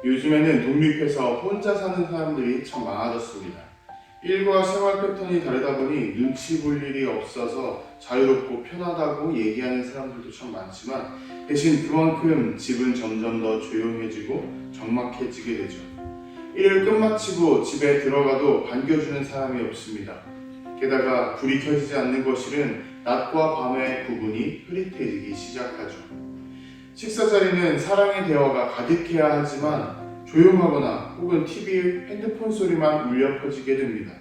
요즘에는 독립해서 혼자 사는 사람들이 참 많아졌습니다. 일과 생활 패턴이 다르다 보니 눈치 볼 일이 없어서 자유롭고 편하다고 얘기하는 사람들도 참 많지만 대신 그만큼 집은 점점 더 조용해지고 적막해지게 되죠. 일을 끝마치고 집에 들어가도 반겨주는 사람이 없습니다. 게다가 불이 켜지지 않는 거실은 낮과 밤의 구분이 흐릿해지기 시작하죠. 식사 자리는 사랑의 대화가 가득해야 하지만 조용하거나 혹은 TV, 핸드폰 소리만 울려 퍼지게 됩니다.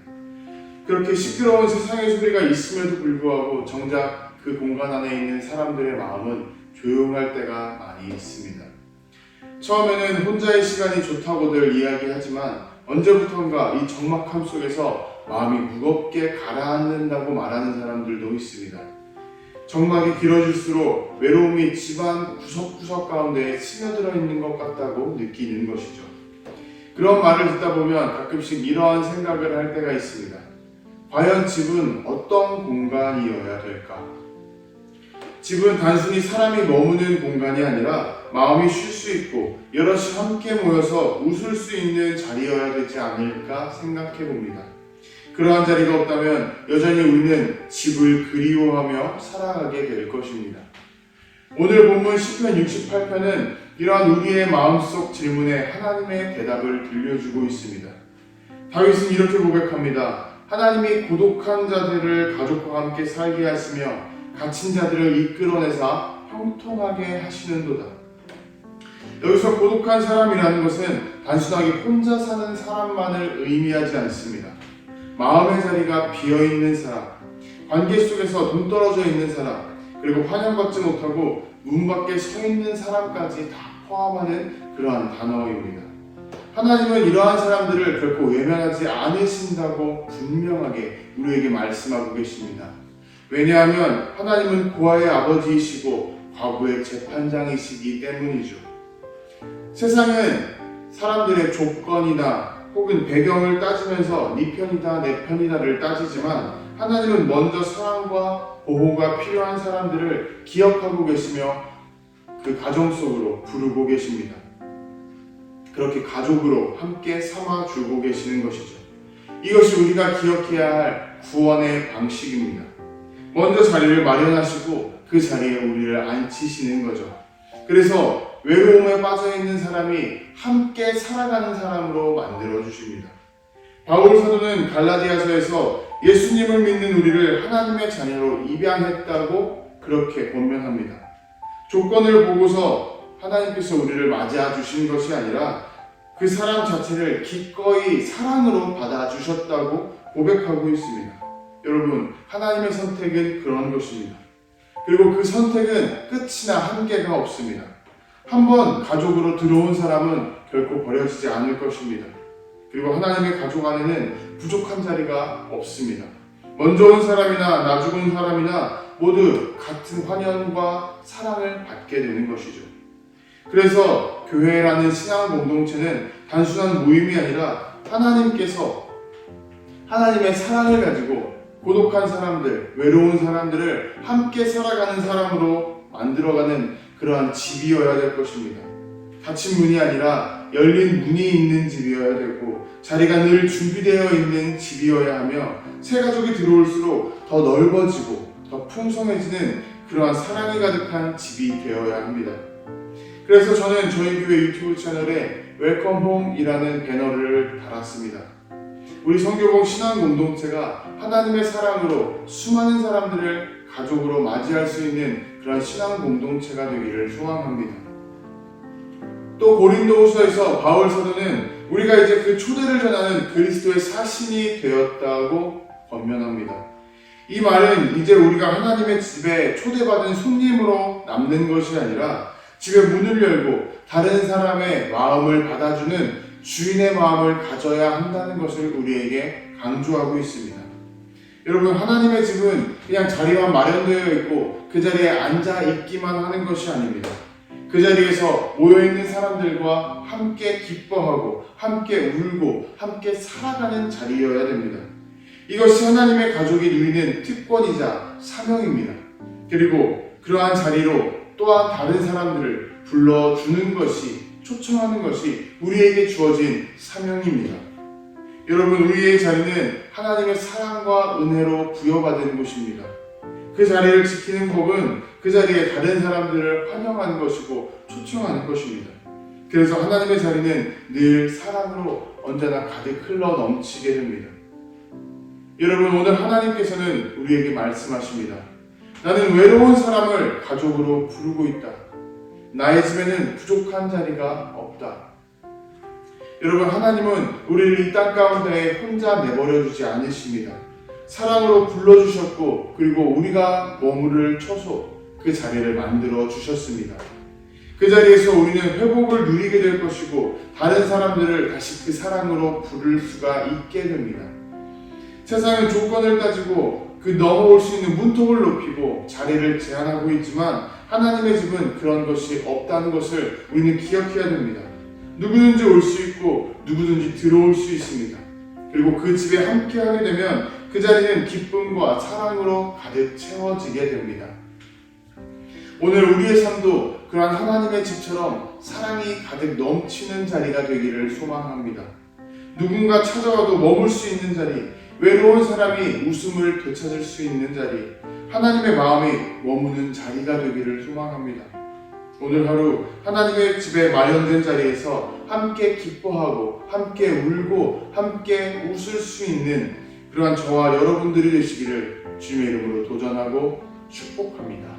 그렇게 시끄러운 세상의 소리가 있음에도 불구하고 정작 그 공간 안에 있는 사람들의 마음은 조용할 때가 많이 있습니다. 처음에는 혼자의 시간이 좋다고들 이야기하지만 언제부턴가 이 적막함 속에서 마음이 무겁게 가라앉는다고 말하는 사람들도 있습니다. 적막이 길어질수록 외로움이 집안 구석구석 가운데 스며들어 있는 것 같다고 느끼는 것이죠. 그런 말을 듣다 보면 가끔씩 이러한 생각을 할 때가 있습니다. 과연 집은 어떤 공간이어야 될까? 집은 단순히 사람이 머무는 공간이 아니라 마음이 쉴 수 있고 여럿이 함께 모여서 웃을 수 있는 자리여야 되지 않을까 생각해 봅니다. 그러한 자리가 없다면 여전히 우리는 집을 그리워하며 살아가게 될 것입니다. 오늘 본문 시편 68편은 이러한 우리의 마음속 질문에 하나님의 대답을 들려주고 있습니다. 다윗은 이렇게 고백합니다. 하나님이 고독한 자들을 가족과 함께 살게 하시며 갇힌 자들을 이끌어내사 형통하게 하시는도다. 여기서 고독한 사람이라는 것은 단순하게 혼자 사는 사람만을 의미하지 않습니다. 마음의 자리가 비어있는 사람, 관계 속에서 동떨어져 있는 사람, 그리고 환영받지 못하고 문 밖에 서 있는 사람까지 다 포함하는 그러한 단어입니다. 하나님은 이러한 사람들을 결코 외면하지 않으신다고 분명하게 우리에게 말씀하고 계십니다. 왜냐하면 하나님은 고아의 아버지이시고 과부의 재판장이시기 때문이죠. 세상은 사람들의 조건이나 혹은 배경을 따지면서 네 편이다 내 편이다를 따지지만 하나님은 먼저 사랑과 보호가 필요한 사람들을 기억하고 계시며 그 가정 속으로 부르고 계십니다. 그렇게 가족으로 함께 삼아주고 계시는 것이죠. 이것이 우리가 기억해야 할 구원의 방식입니다. 먼저 자리를 마련하시고 그 자리에 우리를 앉히시는 거죠. 그래서 외로움에 빠져있는 사람이 함께 살아가는 사람으로 만들어주십니다. 바울 사도는 갈라디아서에서 예수님을 믿는 우리를 하나님의 자녀로 입양했다고 그렇게 권면합니다. 조건을 보고서 하나님께서 우리를 맞이해 주신 것이 아니라 그 사람 자체를 기꺼이 사랑으로 받아주셨다고 고백하고 있습니다. 여러분, 하나님의 선택은 그런 것입니다. 그리고 그 선택은 끝이나 한계가 없습니다. 한번 가족으로 들어온 사람은 결코 버려지지 않을 것입니다. 그리고 하나님의 가족 안에는 부족한 자리가 없습니다. 먼저 온 사람이나 나중 온 사람이나 모두 같은 환영과 사랑을 받게 되는 것이죠. 그래서 교회라는 신앙 공동체는 단순한 모임이 아니라 하나님께서 하나님의 사랑을 가지고 고독한 사람들, 외로운 사람들을 함께 살아가는 사람으로 만들어가는 그러한 집이어야 될 것입니다. 닫힌 문이 아니라 열린 문이 있는 집이어야 되고 자리가 늘 준비되어 있는 집이어야 하며 새 가족이 들어올수록 더 넓어지고 더 풍성해지는 그러한 사랑이 가득한 집이 되어야 합니다. 그래서 저는 저희 교회 유튜브 채널에 웰컴 홈이라는 배너를 달았습니다. 우리 성교봉 신앙 공동체가 하나님의 사랑으로 수많은 사람들을 가족으로 맞이할 수 있는 그런 신앙 공동체가 되기를 소망합니다. 또 고린도후서에서 바울 사도는 우리가 이제 그 초대를 전하는 그리스도의 사신이 되었다고 권면합니다. 이 말은 이제 우리가 하나님의 집에 초대받은 손님으로 남는 것이 아니라 집의 문을 열고 다른 사람의 마음을 받아주는 주인의 마음을 가져야 한다는 것을 우리에게 강조하고 있습니다. 여러분, 하나님의 집은 그냥 자리만 마련되어 있고 그 자리에 앉아 있기만 하는 것이 아닙니다. 그 자리에서 모여있는 사람들과 함께 기뻐하고 함께 울고 함께 살아가는 자리여야 됩니다. 이것이 하나님의 가족이 누리는 특권이자 사명입니다. 그리고 그러한 자리로 또한 다른 사람들을 불러주는 것이 초청하는 것이 우리에게 주어진 사명입니다. 여러분, 우리의 자리는 하나님의 사랑과 은혜로 부여받은 곳입니다. 그 자리를 지키는 법은 그 자리에 다른 사람들을 환영하는 것이고 초청하는 것입니다. 그래서 하나님의 자리는 늘 사랑으로 언제나 가득 흘러 넘치게 됩니다. 여러분, 오늘 하나님께서는 우리에게 말씀하십니다. 나는 외로운 사람을 가족으로 부르고 있다. 나의 집에는 부족한 자리가 없다. 여러분, 하나님은 우리를 이 땅 가운데 혼자 내버려 두지 않으십니다. 사랑으로 불러주셨고 그리고 우리가 머무를 처소 그 자리를 만들어 주셨습니다. 그 자리에서 우리는 회복을 누리게 될 것이고 다른 사람들을 다시 그 사랑으로 부를 수가 있게 됩니다. 세상은 조건을 따지고 그 넘어올 수 있는 문턱을 높이고 자리를 제한하고 있지만 하나님의 집은 그런 것이 없다는 것을 우리는 기억해야 됩니다. 누구든지 올 수 있고 누구든지 들어올 수 있습니다. 그리고 그 집에 함께 하게 되면 그 자리는 기쁨과 사랑으로 가득 채워지게 됩니다. 오늘 우리의 삶도 그러한 하나님의 집처럼 사랑이 가득 넘치는 자리가 되기를 소망합니다. 누군가 찾아와도 머물 수 있는 자리, 외로운 사람이 웃음을 되찾을 수 있는 자리, 하나님의 마음이 머무는 자리가 되기를 소망합니다. 오늘 하루 하나님의 집에 마련된 자리에서 함께 기뻐하고 함께 울고 함께 웃을 수 있는 그러한 저와 여러분들이 되시기를 주님의 이름으로 도전하고 축복합니다.